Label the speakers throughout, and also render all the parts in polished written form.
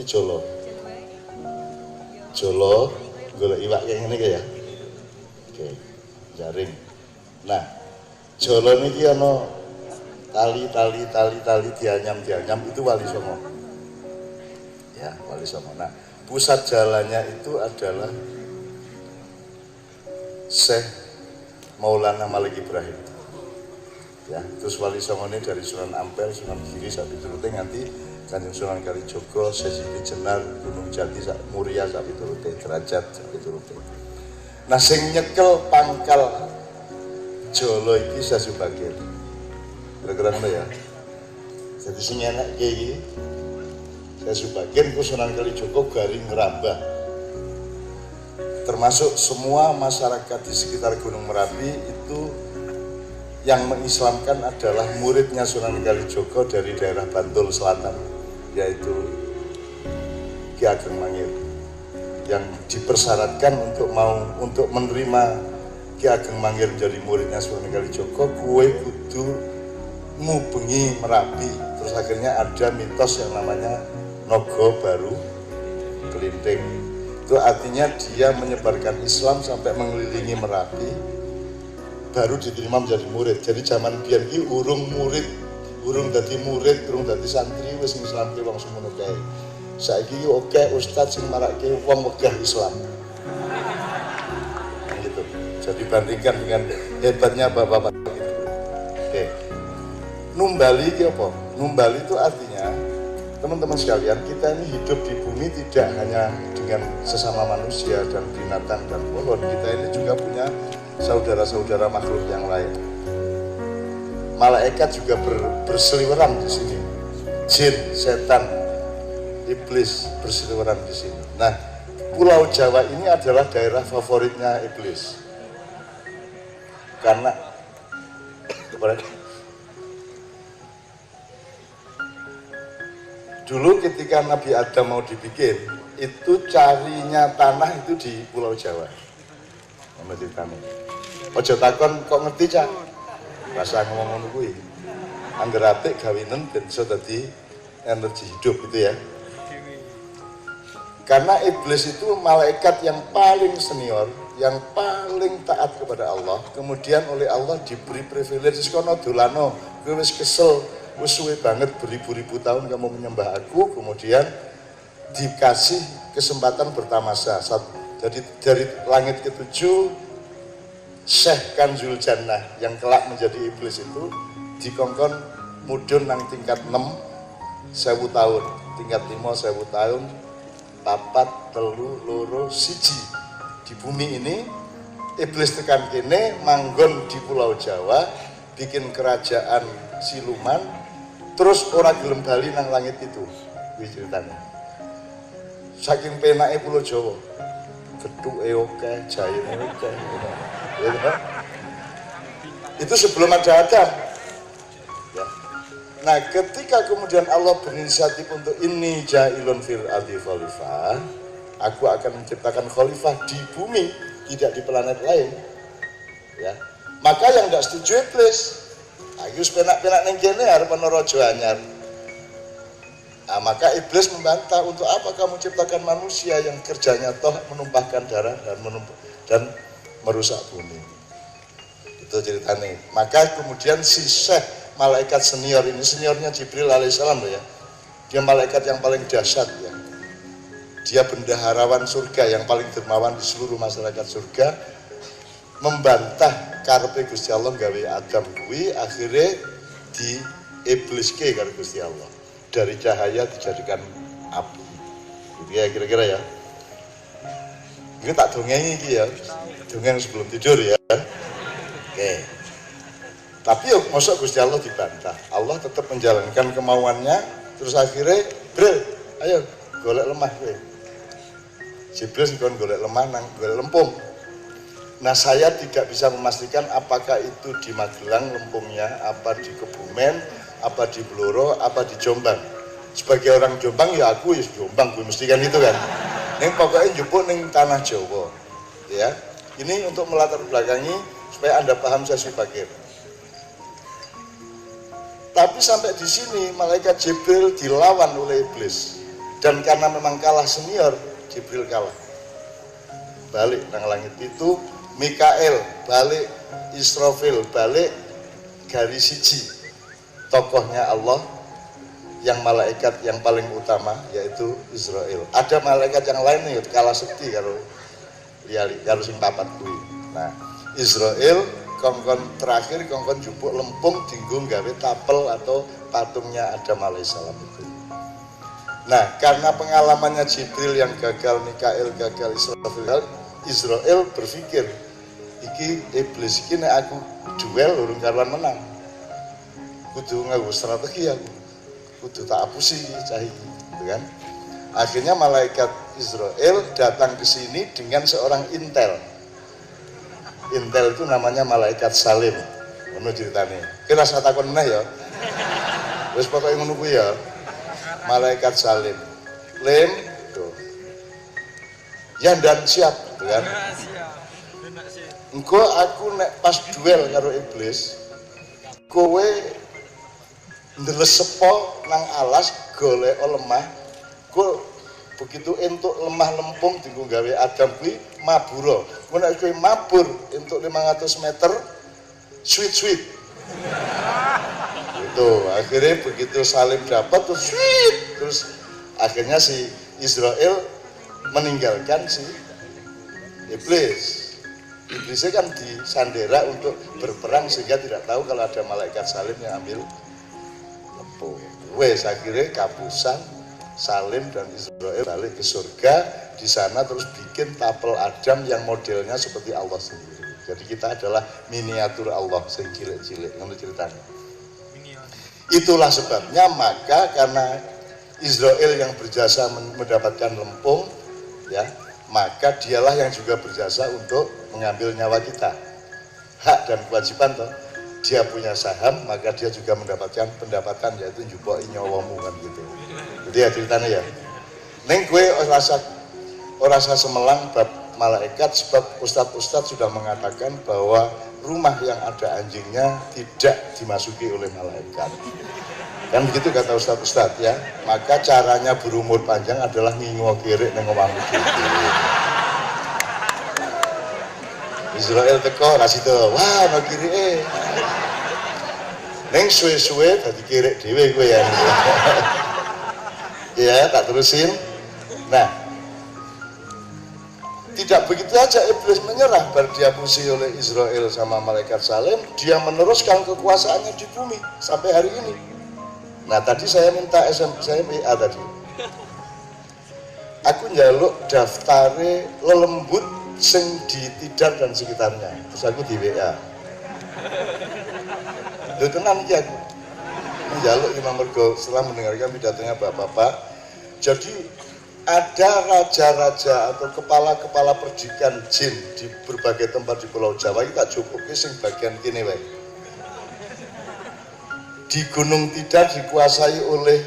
Speaker 1: ngerti jolo? Jolo golek iwak kayak ngene ya. Oke, jaring. Nah, jolo niki ana tali dianyam itu Wali Songo. Ya, Wali Songo. Nah, pusat jalannya itu adalah Syekh Maulana Malik Ibrahim. Ya, terus Wali Songo ini dari Sunan Ampel, Sunan Giri, sapi turute nganti Kanjeng Sunan Kalijogo, Sesi Jenar, Gunung Jati, Muria, sapi turute, Derajat, sapi turute. Nah, sing nyekel pangkal jolo iki Sasubagir. Kira-kira ngono ya. Jadi sing enak iki Sasubagir ku Sunan Kalijogo garing ngerambah. Termasuk semua masyarakat di sekitar Gunung Merapi itu yang mengislamkan adalah muridnya Sunan Kalijogo dari daerah Bantul Selatan, yaitu Ki Ageng Mangir, yang dipersyaratkan untuk menerima Ki Ageng Mangir menjadi muridnya Sunan Kalijogo, kue kudu ngubengi Merapi. Terus akhirnya ada mitos yang namanya Nogo Baru Kelinting. Itu artinya dia menyebarkan Islam sampai mengelilingi Merapi, baru diterima menjadi murid. Jadi zaman biyen iki urung dadi murid, urung dadi santri wis ngislamke wong semono kae. Saiki iki oke ustaz sing marake wong wegah Islam. Gitu. Jadi bandingkan dengan hebatnya bapak-bapak gitu. Oke. Numbali iki apa? Numbali itu artinya teman-teman sekalian, kita ini hidup di bumi tidak hanya dengan sesama manusia dan binatang dan pohon. Kita ini juga punya saudara-saudara makhluk yang lain. Malaikat juga berseliweran di sini. Jin, setan, iblis berseliweran di sini. Nah, Pulau Jawa ini adalah daerah favoritnya iblis. Karena dulu ketika Nabi Adam mau dibikin, itu carinya tanah itu di Pulau Jawa. Ojo takon kok ngerti cak? Rasa ngomong ngono kuwi. Angger apik gawinen ben iso dadi energi hidup gitu ya. Karena iblis itu malaikat yang paling senior, yang paling taat kepada Allah, kemudian oleh Allah diberi privilege kono dolano, kowe wis kesel, wis suwe banget beribu-ribu tahun kamu menyembah aku, kemudian dikasih kesempatan bertamasa. Jadi dari langit ketujuh Syekh Kanzul Jannah yang kelak menjadi iblis itu dikongkon mudun nang tingkat 6 1000 tahun, tingkat 5 1000 tahun, papat telu loro siji. Di bumi ini iblis tekan kene manggon di Pulau Jawa, bikin kerajaan siluman, terus ora gelem bali nang langit itu. Kuwi ceritanya. Saking penake Pulau Jawa, getuke oke, jayene oke. Itu sebelum ada Adam ya. Nah, ketika kemudian Allah berinisiatif untuk ini ja'ilun fil ardi khalifah, aku akan menciptakan khalifah di bumi, tidak di planet lain ya. Maka yang tidak setuju iblis, aku penak-penak ning kene arep ana raja anyar. Nah, maka iblis membantah, untuk apa kamu ciptakan manusia yang kerjanya toh menumpahkan darah dan merusak bumi. Itu ceritanya. Maka kemudian si Syekh, malaikat senior ini, seniornya Jibril alaihissalam ya, dia malaikat yang paling dahsyat ya, dia bendaharawan surga yang paling dermawan di seluruh masyarakat surga, membantah karepe Gusti Allah gawe Adam kuwi, akhirnya di ibliske karo Gusti Allah, dari cahaya dijadikan api. Gitu ya kira-kira ya. Ini tak dongeng iki ya, dongeng sebelum tidur ya. Oke. Tapi yuk, masuk Gusti Allah dibantah. Allah tetap menjalankan kemauannya, terus akhirnya, Bril, ayo golek lemah kowe. Jibril kon golek lemah nang golek lempung. Nah, saya tidak bisa memastikan apakah itu di Magelang lempungnya, apa di Kebumen, apa di Blora, apa di Jombang. Sebagai orang Jombang ya aku ya Jombang, gue mesti kan itu kan. Ini pokoknya jupuk ning tanah Jawa, ya. Ini untuk melatar belakangi supaya Anda paham Sasubagir. Tapi sampai di sini malaikat Jibril dilawan oleh iblis. Dan karena memang kalah senior, Jibril kalah. Balik nang langit itu, Mikael balik, Israfil balik, garis siji. Tokohnya Allah, yang malaikat yang paling utama yaitu Israel. Ada malaikat yang lain nih kalah sekti karo liyali karo sing papat kuwi. Nah, Israel kongkon terakhir kongkon jupuk lempung dinggo gawe tapel atau patungnya Adam alaihissalam itu. Nah, karena pengalamannya Jibril yang gagal, Mikael gagal, Israel berpikir, iki iblis iki nek aku duel urung karuan menang. Kudu nganggo strategi aku. Kudu tak apusi cah iki, gitu kan. Akhirnya malaikat Israel datang ke sini dengan seorang intel. Intel itu namanya malaikat Salim. Ngono ceritane. Kira rasa takon meneh ya. Wis pokoke ngono kuwi ya. Malaikat Salim. Lim, tuh. Ya dan siap, gitu kan. Engko aku nek pas duel karo iblis, kowe ndeles sepo nang alas golek lemah. Kowe begitu entuk lemah lempung dienggo gawe Adam kuwi mabura. Kowe nek kowe mabur entuk 500 meter sweet. Itu akhirnya begitu Salim dapat terus akhirnya si Israel meninggalkan si iblis. Iblisnya kan disandera untuk berperang sehingga tidak tahu kalau ada malaikat Salim yang ambil lempung. Wes akhirnya kapusan Salim dan Israel balik ke surga. Di sana terus bikin tapel Adam yang modelnya seperti Allah sendiri. Jadi kita adalah miniatur Allah sing cilik-cilik ngono ceritanya. Itulah sebabnya maka karena Israel yang berjasa mendapatkan lempung, ya, maka dialah yang juga berjasa untuk mengambil nyawa kita. Hak dan kewajiban toh. Dia punya saham, maka dia juga mendapatkan pendapatan yaitu njupoki nyawamu kan gitu. Jadi ya ceritanya ya. Neng gue ora rasa semelang bab malaikat sebab ustadz sudah mengatakan bahwa rumah yang ada anjingnya tidak dimasuki oleh malaikat. Kan begitu kata ustadz ya. Maka caranya berumur panjang adalah ngingo kiri neng omahmu dhewe. Israel teko rasito, wah no kiri neng suwe-suwe dadi kiri dhewe kowe ya. Ya, tak terusin. Nah, tidak begitu aja iblis menyerah berdiapusi oleh Israel sama malaikat Salim, dia meneruskan kekuasaannya di bumi sampai hari ini. Nah, tadi saya minta saya WA tadi. Aku njaluk daftare lelembut sing di Tidar dan sekitarnya. Terus aku di WA. Lho tenan iki aku. Njaluk Imam Mergo setelah mendengarkan pidatonya Bapak-bapak. Jadi ada raja-raja atau kepala-kepala perdikan jin di berbagai tempat di Pulau Jawa kita cukup sing bagian kini wae. Di Gunung Tidar dikuasai oleh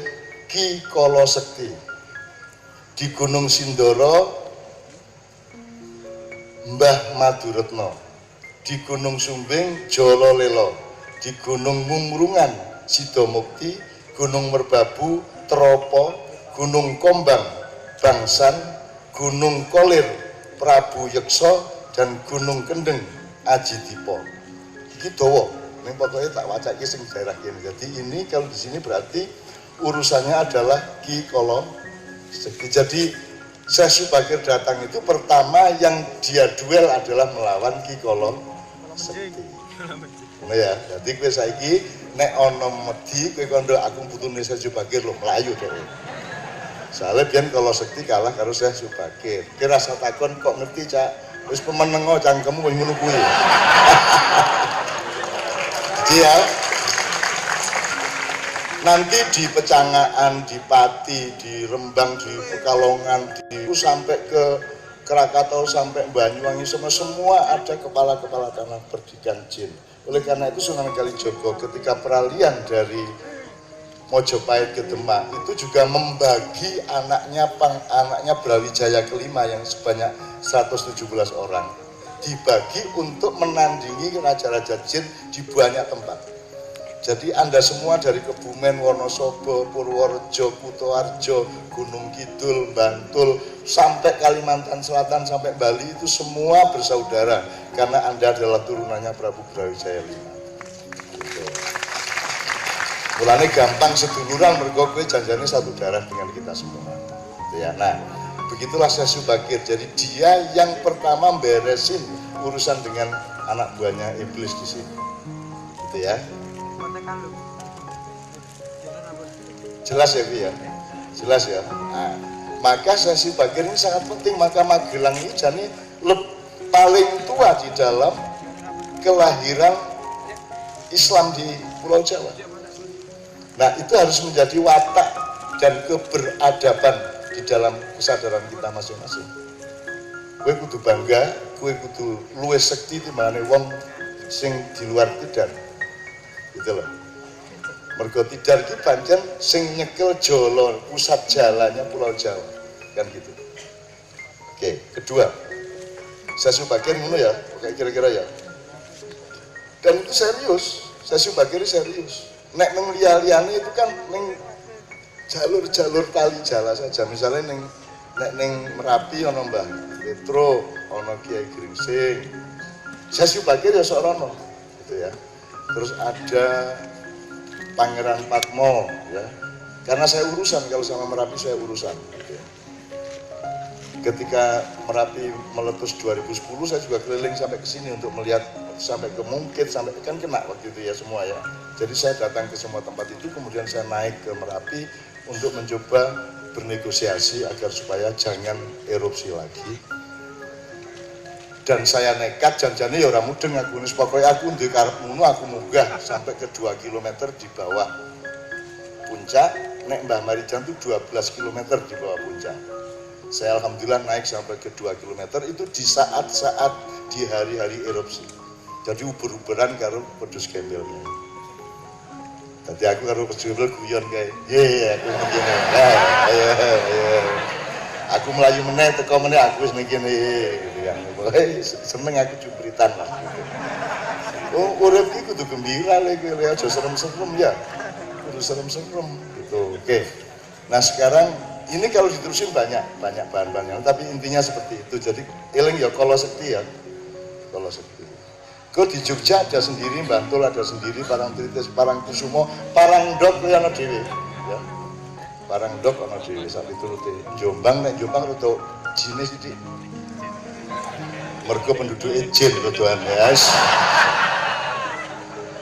Speaker 1: Ki Kolo Sekti. Di Gunung Sindoro Mbah Maduretno. Di Gunung Sumbing Jolo Lelo. Di Gunung Mumrungan Sidomukti, Gunung Merbabu Tropo, Gunung Kombang Bangsan, Gunung Kolir Prabu Yekso, dan Gunung Kendeng Aji Dipo. Iki dawa, ning pokoke tak wacake sing daerah kene. Jadi ini kalau di sini berarti urusannya adalah Ki Kolo Sekti. Jadi Syekh Subakir datang itu pertama yang dia duel adalah melawan Ki Kolo Sekti. Nah ya, jadi kowe saiki nek ana medhi kowe kondo aku putune Syekh Subakir lho mlayu dhewe. Soalnya biar kalau Sekti kalah karo Syekh Subakir. Kira rasa takon kok ngerti cak. Wis pemenengo cangkemmu wis ngono kuwi. Dia nanti di Pecangaan, di Pati, di Rembang, di Pekalongan, di sampai ke Krakatau sampai Banyuwangi semua ada kepala-kepala tanah perdikan jin. Oleh karena itu Sunan Kalijogo ketika peralihan dari Mojopahit ke Demak itu juga membagi anaknya Brawijaya kelima yang sebanyak 117 orang dibagi untuk menandingi raja-raja jin di banyak tempat. Jadi Anda semua dari Kebumen, Wonosobo, Purworejo, Kutoarjo, Gunung Kidul, Bantul, sampai Kalimantan Selatan, sampai Bali itu semua bersaudara karena Anda adalah turunannya Prabu Brawijaya V. Mulanya gampang seduluran mergo kowe janjane satu darah dengan kita semua. Gitu ya. Nah, begitulah Syekh Subakir. Jadi dia yang pertama beresin urusan dengan anak buahnya iblis di sini. Gitu ya. Jelas ya, Bi ya? Jelas ya. Nah, maka Syekh Subakir ini sangat penting. Maka Magelang ini jadi paling tua di dalam kelahiran Islam di Pulau Jawa. Nah, itu harus menjadi watak dan keberadaban di dalam kesadaran kita masing-masing. Kowe kudu bangga, kowe kudu luwih sekti timbangane wong sing di luar Tidar. Gitu loh. Mergo Tidar iki pancen sing nyekel jolo pusat jalannya Pulau Jawa. Kan gitu. Oke, kedua. Syekh Subakir ngono ya, kayak kira-kira ya. Dan itu serius, Syekh Subakir serius. Nek neng liya-liyane itu kan neng jalur-jalur kali jala saja. Misalnya neng Merapi ono Mbah Petro, ono Kiai Gringsing. Syekh Subakir ya sorono, gitu ya. Terus ada Pangeran Patmo, ya. Karena saya urusan, kalau sama Merapi saya urusan. Gitu ya. Ketika Merapi meletus 2010, saya juga keliling sampai ke sini untuk melihat sampai ke Mungkit, sampai kan kena waktu itu ya semua ya. Jadi saya datang ke semua tempat itu, kemudian saya naik ke Merapi untuk mencoba bernegosiasi agar supaya jangan erupsi lagi. Dan saya nekat janjane ya ora mudeng aku nis pokoknya aku ndek karep ngono aku munggah sampai ke 2 km di bawah puncak. Nek Mbah Marijan itu 12 km di bawah puncak. Saya alhamdulillah naik sampai ke 2 km itu di saat-saat di hari-hari erupsi. Jadi uber-uberan karo pedus gembelnya. Tadi aku karo pedus gembel guyon kayak, ye aku begini, aku melayu meneh teko meneh aku wis begini, gitu kan. Seneng aku cubritan lah. Gitu. Oh urip iki kudu gembira lagi, aja serem-serem ya, kudu serem-serem gitu. Oke. Nah sekarang ini kalau diterusin banyak bahan-bahannya, tapi intinya seperti itu. Jadi eling ya kalau sekti ya, kalau sekti. Kok di Jogja ada sendiri, Bantul ada sendiri, Parangtritis, Parangkusumo, Parangdok yang ada dewe, ya. Parangdok ana dewe sak piturute. Jombang nek Jombang rada jenis iki. Mergo penduduke jin rada aneh.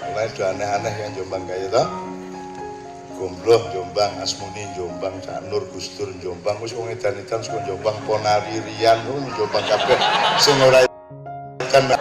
Speaker 1: Mulai do aneh-aneh yang Jombang kaya to. Gombloh Jombang, Asmuni Jombang, Cak Nur Gustur Jombang, wis wong edan-edan saka Jombang, Ponari Rian Jombang kabeh sing ora edan.